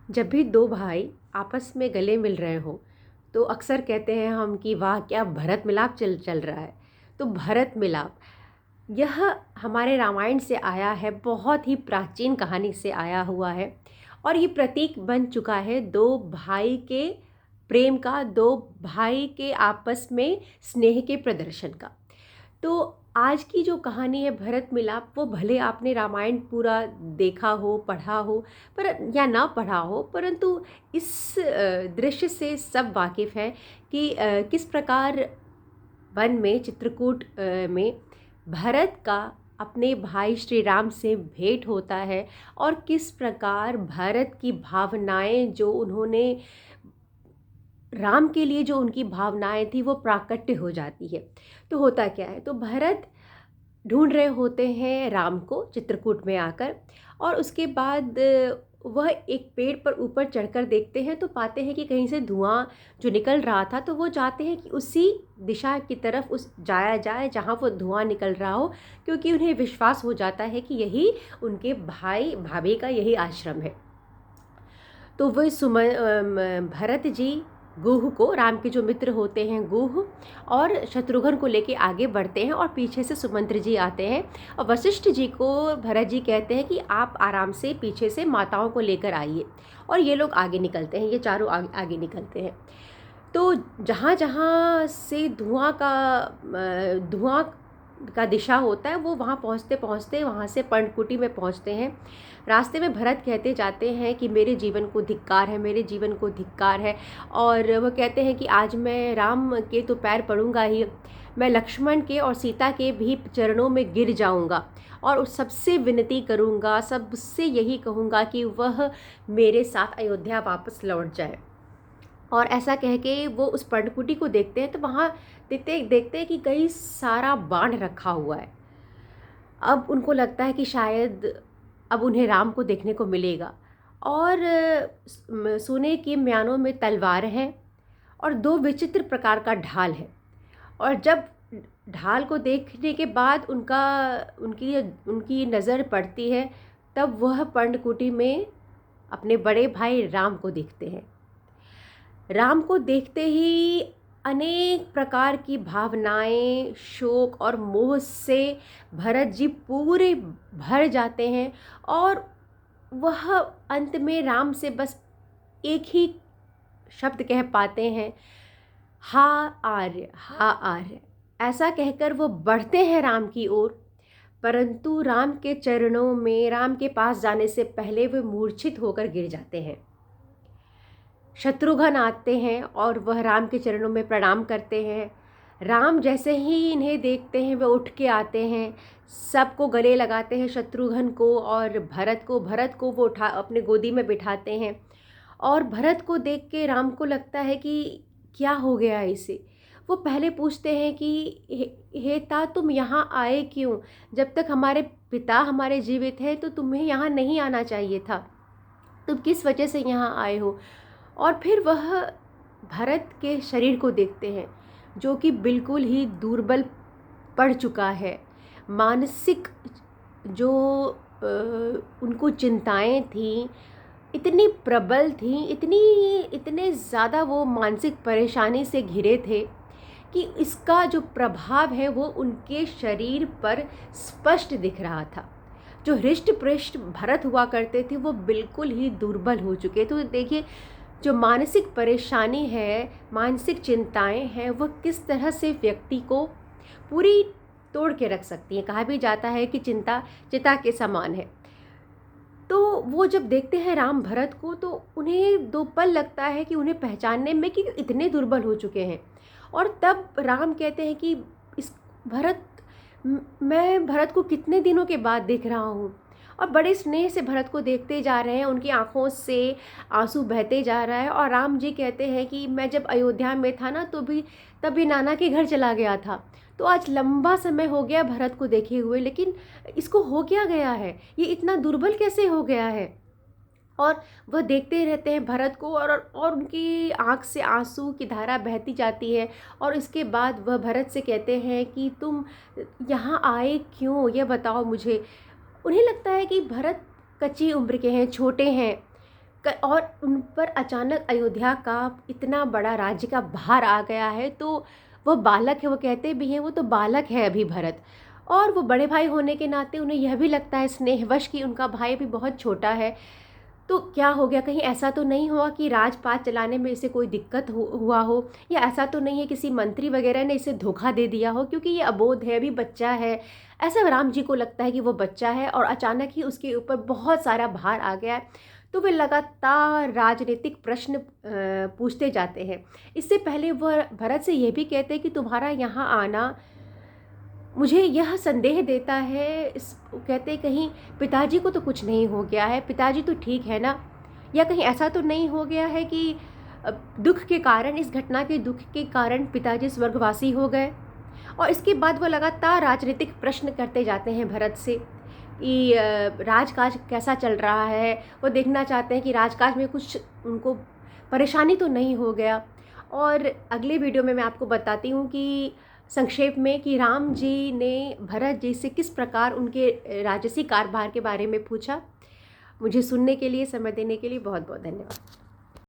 जब भी दो भाई आपस में गले मिल रहे हो तो अक्सर कहते हैं हम कि वाह क्या भरत मिलाप चल चल रहा है। तो भरत मिलाप यह हमारे रामायण से आया है, बहुत ही प्राचीन कहानी से आया हुआ है। और ये प्रतीक बन चुका है दो भाई के प्रेम का, दो भाई के आपस में स्नेह के प्रदर्शन का। तो आज की जो कहानी है भरत मिलाप, वो भले आपने रामायण पूरा देखा हो, पढ़ा हो, पर या ना पढ़ा हो, परंतु इस दृश्य से सब वाकिफ़ हैं कि किस प्रकार वन में चित्रकूट में भरत का अपने भाई श्री राम से भेंट होता है और किस प्रकार भरत की भावनाएं, जो उन्होंने राम के लिए जो उनकी भावनाएं थी, वो प्राकट्य हो जाती है। तो होता क्या है, तो भरत ढूंढ रहे होते हैं राम को चित्रकूट में आकर, और उसके बाद वह एक पेड़ पर ऊपर चढ़कर देखते हैं तो पाते हैं कि कहीं से धुआं जो निकल रहा था, तो वो चाहते हैं कि उसी दिशा की तरफ उस जाया जाए जहाँ वो धुआं निकल रहा हो, क्योंकि उन्हें विश्वास हो जाता है कि यही उनके भाई भाभी का यही आश्रम है। तो वह भरत जी गुह को, राम के जो मित्र होते हैं गुह और शत्रुघ्न को लेके आगे बढ़ते हैं, और पीछे से सुमंत्र जी आते हैं। और वशिष्ठ जी को भरत जी कहते हैं कि आप आराम से पीछे से माताओं को लेकर आइए, और ये लोग आगे निकलते हैं, ये चारों आगे निकलते हैं। तो जहाँ जहाँ से धुआं का दिशा होता है, वो वहाँ पहुँचते पहुँचते वहाँ से पर्णकुटी में पहुँचते हैं। रास्ते में भरत कहते जाते हैं कि मेरे जीवन को धिक्कार है, मेरे जीवन को धिक्कार है। और वो कहते हैं कि आज मैं राम के तो पैर पड़ूंगा ही, मैं लक्ष्मण के और सीता के भी चरणों में गिर जाऊंगा, और उस सबसे विनती करूंगा, सबसे यही कहूँगा कि वह मेरे साथ अयोध्या वापस लौट जाए। और ऐसा कह के वो उस पर्णकुटी को देखते हैं, तो वहाँ देखते देखते हैं कि कई सारा बाण रखा हुआ है। अब उनको लगता है कि शायद अब उन्हें राम को देखने को मिलेगा। और सोने के म्यानों में तलवार है और दो विचित्र प्रकार का ढाल है। और जब ढाल को देखने के बाद उनकी उनकी नज़र पड़ती है, तब वह पर्णकुटी में अपने बड़े भाई राम को देखते हैं। राम को देखते ही अनेक प्रकार की भावनाएं, शोक और मोह से भरत जी पूरे भर जाते हैं, और वह अंत में राम से बस एक ही शब्द कह पाते हैं, हा आर्य, हा आर्य। ऐसा कहकर वो बढ़ते हैं राम की ओर, परंतु राम के चरणों में, राम के पास जाने से पहले वे मूर्छित होकर गिर जाते हैं। शत्रुघ्न आते हैं और वह राम के चरणों में प्रणाम करते हैं। राम जैसे ही इन्हें देखते हैं वे उठ के आते हैं, सबको गले लगाते हैं, शत्रुघ्न को और भरत को वो उठा अपने गोदी में बिठाते हैं। और भरत को देख के राम को लगता है कि क्या हो गया इसे। वो पहले पूछते हैं कि हे ता, तुम यहाँ आए क्यों? जब तक हमारे पिता हमारे जीवित हैं तो तुम्हें यहाँ नहीं आना चाहिए था, तुम किस वजह से यहाँ आए हो? और फिर वह भरत के शरीर को देखते हैं, जो कि बिल्कुल ही दुर्बल पड़ चुका है। मानसिक जो उनको चिंताएं थीं, इतनी प्रबल थीं, इतने ज़्यादा वो मानसिक परेशानी से घिरे थे कि इसका जो प्रभाव है वो उनके शरीर पर स्पष्ट दिख रहा था। जो हृष्ट पृष्ठ भरत हुआ करते थे वो बिल्कुल ही दुर्बल हो चुके। तो देखिए, जो मानसिक परेशानी है, मानसिक चिंताएं हैं, वह किस तरह से व्यक्ति को पूरी तोड़ के रख सकती हैं। कहा भी जाता है कि चिंता चिता के समान है। तो वो जब देखते हैं राम भरत को, तो उन्हें दो पल लगता है कि उन्हें पहचानने में कि इतने दुर्बल हो चुके हैं। और तब राम कहते हैं कि इस भरत मैं भरत को कितने दिनों के बाद देख रहा हूँ। और बड़े स्नेह से भरत को देखते जा रहे हैं, उनकी आंखों से आंसू बहते जा रहा है। और राम जी कहते हैं कि मैं जब अयोध्या में था ना, तो भी तभी नाना के घर चला गया था। तो आज लंबा समय हो गया भरत को देखे हुए, लेकिन इसको हो क्या गया है, ये इतना दुर्बल कैसे हो गया है। और वह देखते रहते हैं भरत को, और उनकी आंख से आंसू की धारा बहती जाती है। और इसके बाद वह भरत से कहते हैं कि तुम यहाँ आए क्यों, ये बताओ मुझे। उन्हें लगता है कि भरत कच्ची उम्र के हैं, छोटे हैं, और उन पर अचानक अयोध्या का इतना बड़ा राज्य का भार आ गया है। तो वो बालक है, वो कहते भी हैं वो तो बालक है अभी भरत, और वो बड़े भाई होने के नाते उन्हें यह भी लगता है स्नेहवश कि उनका भाई भी बहुत छोटा है। तो क्या हो गया, कहीं ऐसा तो नहीं हुआ कि राजपाट चलाने में इसे कोई दिक्कत हुआ हो, या ऐसा तो नहीं है किसी मंत्री वगैरह ने इसे धोखा दे दिया हो, क्योंकि ये अबोध है, अभी बच्चा है। ऐसा राम जी को लगता है कि वो बच्चा है और अचानक ही उसके ऊपर बहुत सारा भार आ गया है। तो वे लगातार राजनीतिक प्रश्न पूछते जाते हैं। इससे पहले वह भरत से ये भी कहते हैं कि तुम्हारा यहाँ आना मुझे यह संदेह देता है। इस कहते कहीं पिताजी को तो कुछ नहीं हो गया है, पिताजी तो ठीक है ना, या कहीं ऐसा तो नहीं हो गया है कि दुख के कारण, इस घटना के दुख के कारण पिताजी स्वर्गवासी हो गए। और इसके बाद वो लगातार राजनीतिक प्रश्न करते जाते हैं भरत से कि राजकाज कैसा चल रहा है। वो देखना चाहते हैं कि राजकाज में कुछ उनको परेशानी तो नहीं हो गया। और अगले वीडियो में मैं आपको बताती हूँ कि संक्षेप में कि राम जी ने भरत जी से किस प्रकार उनके राजसी कारभार के बारे में पूछा। मुझे सुनने के लिए, समय देने के लिए बहुत बहुत धन्यवाद।